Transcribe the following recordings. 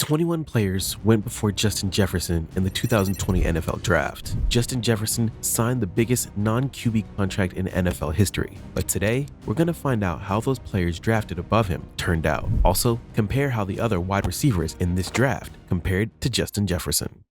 21 players went before Justin Jefferson in the 2020 NFL Draft. Justin Jefferson signed the biggest non-QB contract in NFL history. But today, we're going to find out how those players drafted above him turned out. Also, compare how the other wide receivers in this draft compared to Justin Jefferson.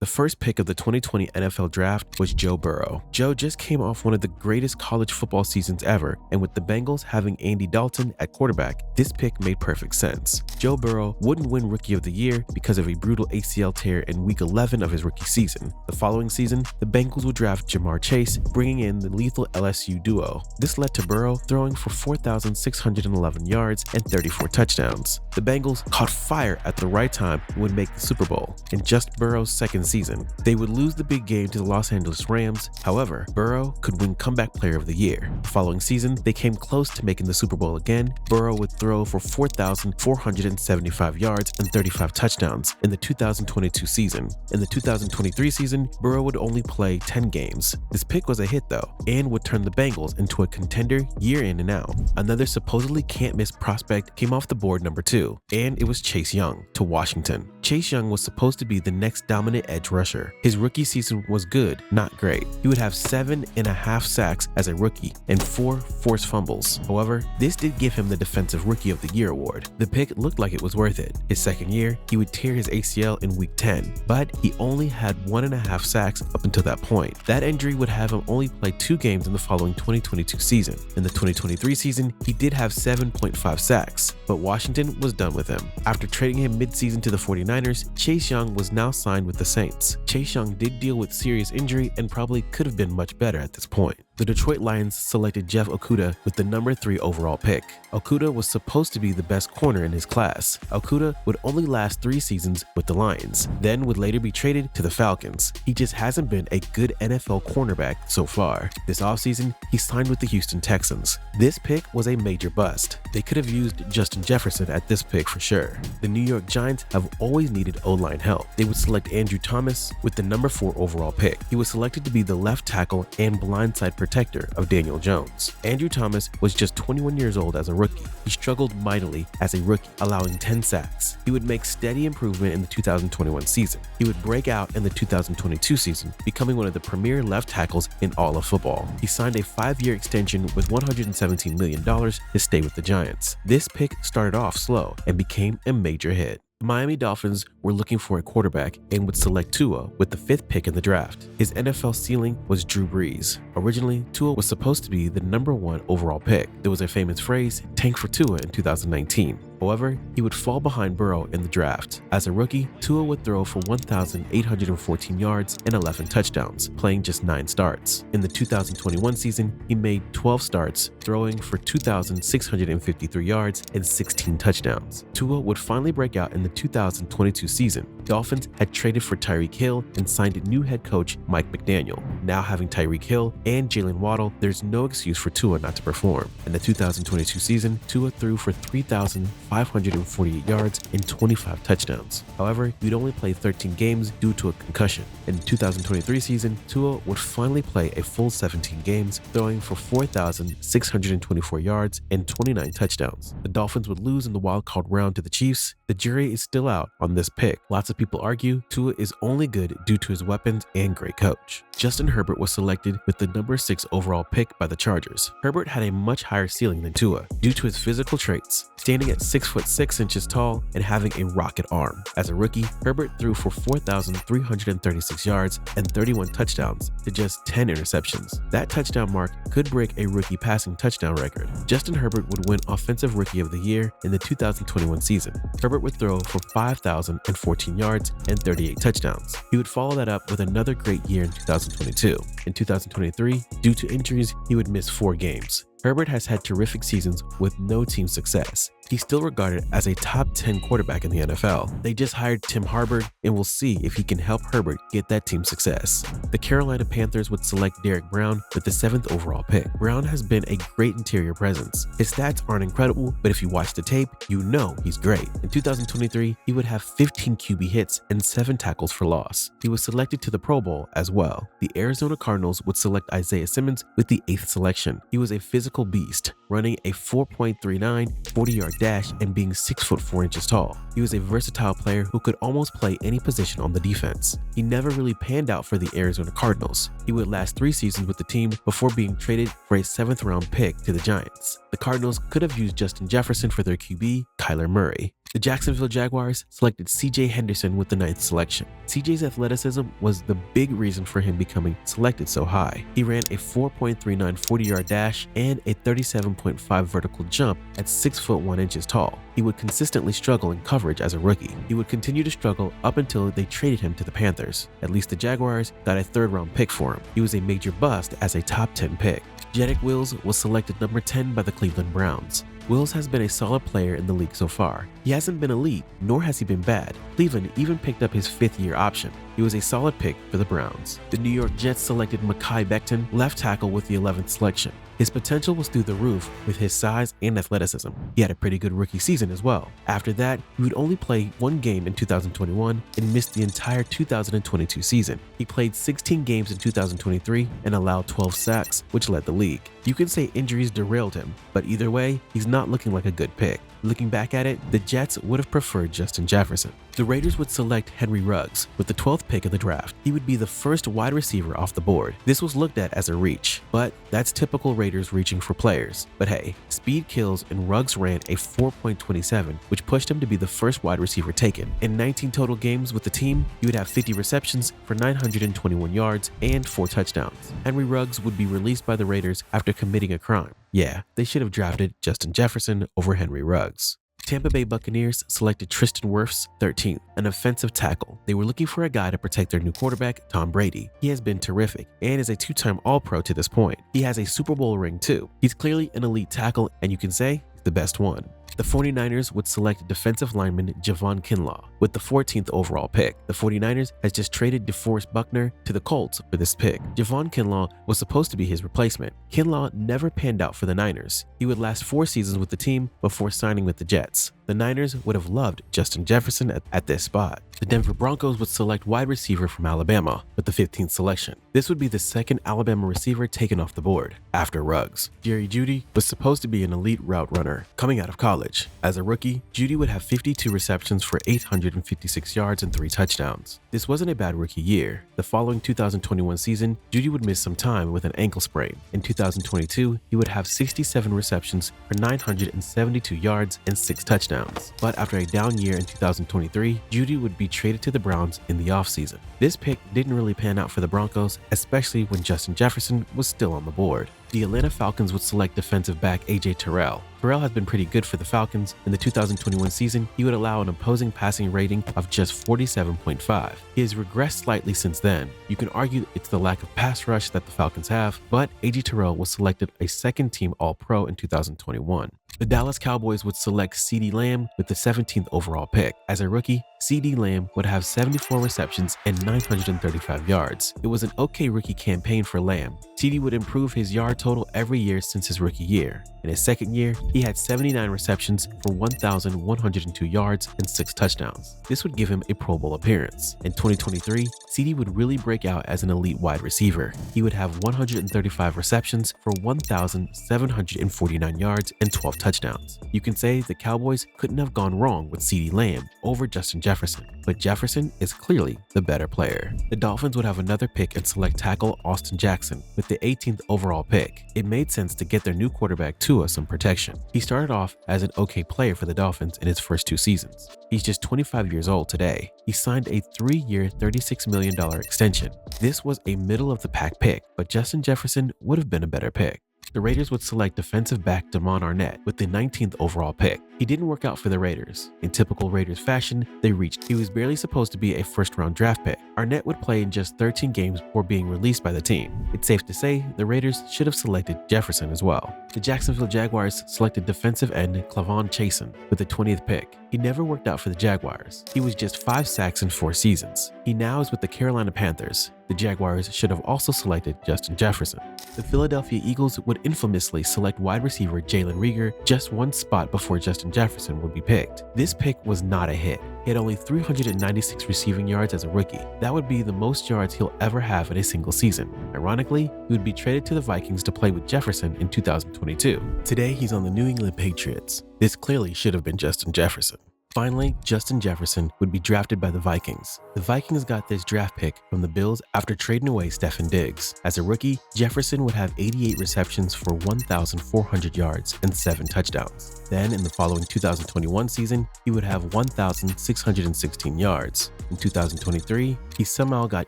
The first pick of the 2020 NFL Draft was Joe Burrow. Joe just came off one of the greatest college football seasons ever, and with the Bengals having Andy Dalton at quarterback, this pick made perfect sense. Joe Burrow wouldn't win Rookie of the Year because of a brutal ACL tear in Week 11 of his rookie season. The following season, the Bengals would draft Jamar Chase, bringing in the lethal LSU duo. This led to Burrow throwing for 4,611 yards and 34 touchdowns. The Bengals caught fire at the right time and would make the Super Bowl. In just Burrow's second season, they would lose the big game to the Los Angeles Rams. However, Burrow could win Comeback Player of the Year. The following season, they came close to making the Super Bowl again. Burrow would throw for 4,475 yards and 35 touchdowns in the 2022 season. In the 2023 season, Burrow would only play 10 games. This pick was a hit though, and would turn the Bengals into a contender year in and out. Another supposedly can't-miss prospect came off the board number 2, and it was Chase Young to Washington. Chase Young was supposed to be the next dominant edge rusher. His rookie season was good, not great. He would have 7.5 sacks as a rookie and 4 forced fumbles. However, this did give him the Defensive Rookie of the Year award. The pick looked like it was worth it. His second year, he would tear his ACL in Week 10, but he only had 1.5 sacks up until that point. That injury would have him only play 2 games in the following 2022 season. In the 2023 season, he did have 7.5 sacks, but Washington was done with him. After trading him mid-season to the 49ers, Chase Young was now signed with the Saints. Chase Young did deal with serious injury and probably could have been much better at this point. The Detroit Lions selected Jeff Okudah with the number 3 overall pick. Okudah was supposed to be the best corner in his class. Okudah would only last 3 seasons with the Lions, then would later be traded to the Falcons. He just hasn't been a good NFL cornerback so far. This offseason, he signed with the Houston Texans. This pick was a major bust. They could have used Justin Jefferson at this pick for sure. The New York Giants have always needed O-line help. They would select Andrew Thomas with the number 4 overall pick. He was selected to be the left tackle and blindside protector of Daniel Jones. Andrew Thomas was just 21 years old as a rookie. He struggled mightily as a rookie, allowing 10 sacks. He would make steady improvement in the 2021 season. He would break out in the 2022 season, becoming one of the premier left tackles in all of football. He signed a 5-year extension with $117 million to stay with the Giants. This pick started off slow and became a major hit. The Miami Dolphins were looking for a quarterback and would select Tua with the 5th pick in the draft. His NFL ceiling was Drew Brees. Originally, Tua was supposed to be the number 1 overall pick. There was a famous phrase, "tank for Tua" in 2019. However, he would fall behind Burrow in the draft. As a rookie, Tua would throw for 1,814 yards and 11 touchdowns, playing just 9 starts. In the 2021 season, he made 12 starts, throwing for 2,653 yards and 16 touchdowns. Tua would finally break out in the 2022 season. Dolphins had traded for Tyreek Hill and signed new head coach Mike McDaniel. Now having Tyreek Hill and Jalen Waddle, there's no excuse for Tua not to perform. In the 2022 season, Tua threw for 3,548 yards and 25 touchdowns. However, he'd only play 13 games due to a concussion. In the 2023 season, Tua would finally play a full 17 games, throwing for 4,624 yards and 29 touchdowns. The Dolphins would lose in the wildcard round to the Chiefs. The jury is still out on this pick. Lots of people argue Tua is only good due to his weapons and great coach. Justin Herbert was selected with the number 6 overall pick by the Chargers. Herbert had a much higher ceiling than Tua due to his physical traits, standing at 6'6" tall and having a rocket arm. As a rookie, Herbert threw for 4,336 yards and 31 touchdowns to just 10 interceptions. That touchdown mark could break a rookie passing touchdown record. Justin Herbert would win Offensive Rookie of the Year in the 2021 season. Herbert would throw for 5,014 yards and 38 touchdowns. He would follow that up with another great year in 2022. In 2023, due to injuries, he would miss 4 games. Herbert has had terrific seasons with no team success. He's still regarded as a top 10 quarterback in the NFL. They just hired Tim Harbord, and we'll see if he can help Herbert get that team success. The Carolina Panthers would select Derrick Brown with the 7th overall pick. Brown has been a great interior presence. His stats aren't incredible, but if you watch the tape, you know he's great. In 2023, he would have 15 QB hits and 7 tackles for loss. He was selected to the Pro Bowl as well. The Arizona Cardinals would select Isaiah Simmons with the 8th selection. He was a physical beast, running a 4.39 40-yard 40-yard dash and being 6 foot 4 inches tall. He was a versatile player who could almost play any position on the defense. He never really panned out for the Arizona Cardinals. He would last 3 seasons with the team before being traded for a 7th round pick to the Giants. The Cardinals could have used Justin Jefferson for their QB, Kyler Murray. The Jacksonville Jaguars selected C.J. Henderson with the 9th selection. C.J.'s athleticism was the big reason for him becoming selected so high. He ran a 4.39 40-yard dash and a 37.5 vertical jump at 6 foot 1 inches tall. He would consistently struggle in coverage as a rookie. He would continue to struggle up until they traded him to the Panthers. At least the Jaguars got a 3rd round pick for him. He was a major bust as a top 10 pick. Jedrick Wills was selected number 10 by the Cleveland Browns. Wills has been a solid player in the league so far. He hasn't been elite, nor has he been bad. Cleveland even picked up his 5th-year option. He was a solid pick for the Browns. The New York Jets selected Mekhi Becton, left tackle, with the 11th selection. His potential was through the roof with his size and athleticism. He had a pretty good rookie season as well. After that, he would only play 1 game in 2021 and missed the entire 2022 season. He played 16 games in 2023 and allowed 12 sacks, which led the league. You can say injuries derailed him, but either way, he's not looking like a good pick. Looking back at it, the Jets would have preferred Justin Jefferson. The Raiders would select Henry Ruggs with the 12th pick in the draft. He would be the first wide receiver off the board. This was looked at as a reach, but that's typical Raiders reaching for players. But hey, speed kills, and Ruggs ran a 4.27, which pushed him to be the first wide receiver taken. In 19 total games with the team, he would have 50 receptions for 921 yards and 4 touchdowns. Henry Ruggs would be released by the Raiders after committing a crime. Yeah, they should have drafted Justin Jefferson over Henry Ruggs. Tampa Bay Buccaneers selected Tristan Wirfs, 13th, an offensive tackle. They were looking for a guy to protect their new quarterback, Tom Brady. He has been terrific and is a 2-time All-Pro to this point. He has a Super Bowl ring too. He's clearly an elite tackle, and you can say he's the best one. The 49ers would select defensive lineman Javon Kinlaw with the 14th overall pick. The 49ers has just traded DeForest Buckner to the Colts for this pick. Javon Kinlaw was supposed to be his replacement. Kinlaw never panned out for the Niners. He would last 4 seasons with the team before signing with the Jets. The Niners would have loved Justin Jefferson at this spot. The Denver Broncos would select wide receiver from Alabama with the 15th selection. This would be the 2nd Alabama receiver taken off the board, after Ruggs. Jerry Jeudy was supposed to be an elite route runner coming out of college. As a rookie, Jeudy would have 52 receptions for 856 yards and 3 touchdowns. This wasn't a bad rookie year. The following 2021 season, Jeudy would miss some time with an ankle sprain. In 2022, he would have 67 receptions for 972 yards and 6 touchdowns. But after a down year in 2023, Jeudy would be traded to the Browns in the offseason. This pick didn't really pan out for the Broncos, especially when Justin Jefferson was still on the board. The Atlanta Falcons would select defensive back A.J. Terrell. Terrell has been pretty good for the Falcons. In the 2021 season, he would allow an opposing passing rating of just 47.5. He has regressed slightly since then. You can argue it's the lack of pass rush that the Falcons have, but A.J. Terrell was selected a 2nd-team All-Pro in 2021. The Dallas Cowboys would select CeeDee Lamb with the 17th overall pick. As a rookie, CeeDee Lamb would have 74 receptions and 935 yards. It was an okay rookie campaign for Lamb. CeeDee would improve his yard total every year since his rookie year. In his 2nd year, he had 79 receptions for 1,102 yards and 6 touchdowns. This would give him a Pro Bowl appearance. In 2023, CeeDee would really break out as an elite wide receiver. He would have 135 receptions for 1,749 yards and 12 touchdowns. You can say the Cowboys couldn't have gone wrong with CeeDee Lamb over Justin Jefferson, but Jefferson is clearly the better player. The Dolphins would have another pick and select tackle Austin Jackson with the 18th overall pick. It made sense to get their new quarterback Tua some protection. He started off as an okay player for the Dolphins in his first 2 seasons. He's just 25 years old today. He signed a 3-year, $36 million extension. This was a middle-of-the-pack pick, but Justin Jefferson would have been a better pick. The Raiders would select defensive back Damon Arnett with the 19th overall pick. He didn't work out for the Raiders. In typical Raiders fashion, they reached. He was barely supposed to be a 1st-round draft pick. Arnett would play in just 13 games before being released by the team. It's safe to say the Raiders should have selected Jefferson as well. The Jacksonville Jaguars selected defensive end Clavon Chasen with the 20th pick. he never worked out for the Jaguars. He was just 5 sacks in 4 seasons. He now is with the Carolina Panthers. The Jaguars should have also selected Justin Jefferson. The Philadelphia Eagles would infamously select wide receiver Jalen Reagor just 1 spot before Justin Jefferson would be picked. This pick was not a hit. He had only 396 receiving yards as a rookie. That would be the most yards he'll ever have in a single season. Ironically, he would be traded to the Vikings to play with Jefferson in 2022. Today, he's on the New England Patriots. This clearly should have been Justin Jefferson. Finally, Justin Jefferson would be drafted by the Vikings. The Vikings got this draft pick from the Bills after trading away Stefon Diggs. As a rookie, Jefferson would have 88 receptions for 1,400 yards and 7 touchdowns. Then, in the following 2021 season, he would have 1,616 yards. In 2023, he somehow got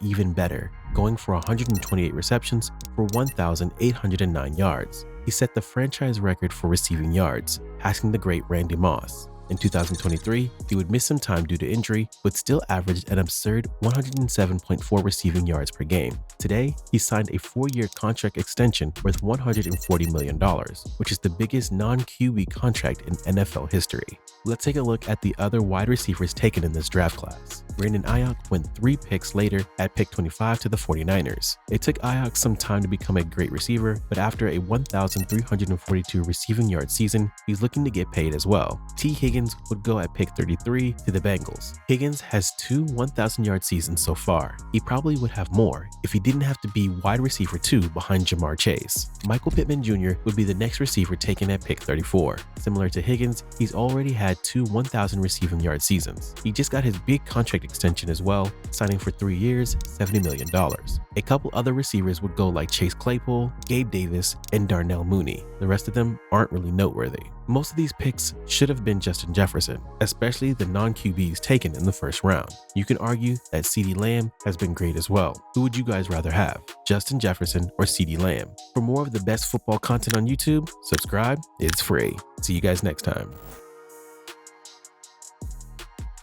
even better, going for 128 receptions for 1,809 yards. He set the franchise record for receiving yards, passing the great Randy Moss. In 2023, he would miss some time due to injury, but still averaged an absurd 107.4 receiving yards per game. Today, he signed a 4-year contract extension worth $140 million, which is the biggest non-QB contract in NFL history. Let's take a look at the other wide receivers taken in this draft class. Brandon Ayuk went 3 picks later at pick 25 to the 49ers. It took Ayuk some time to become a great receiver, but after a 1,342 receiving yard season, he's looking to get paid as well. T. Higgins would go at pick 33 to the Bengals. Higgins has 2 1,000-yard seasons so far. He probably would have more if he didn't have to be wide receiver 2 behind Jamar Chase. Michael Pittman Jr. would be the next receiver taken at pick 34. Similar to Higgins, he's already had 2 1,000 receiving yard seasons. He just got his big contract extension as well, signing for 3 years, $70 million. A couple other receivers would go like Chase Claypool, Gabe Davis, and Darnell Mooney. The rest of them aren't really noteworthy. Most of these picks should have been Justin Jefferson, especially the non-QBs taken in the first round. You can argue that CeeDee Lamb has been great as well. Who would you guys rather have, Justin Jefferson or CeeDee Lamb? For more of the best football content on YouTube, subscribe. It's free. See you guys next time.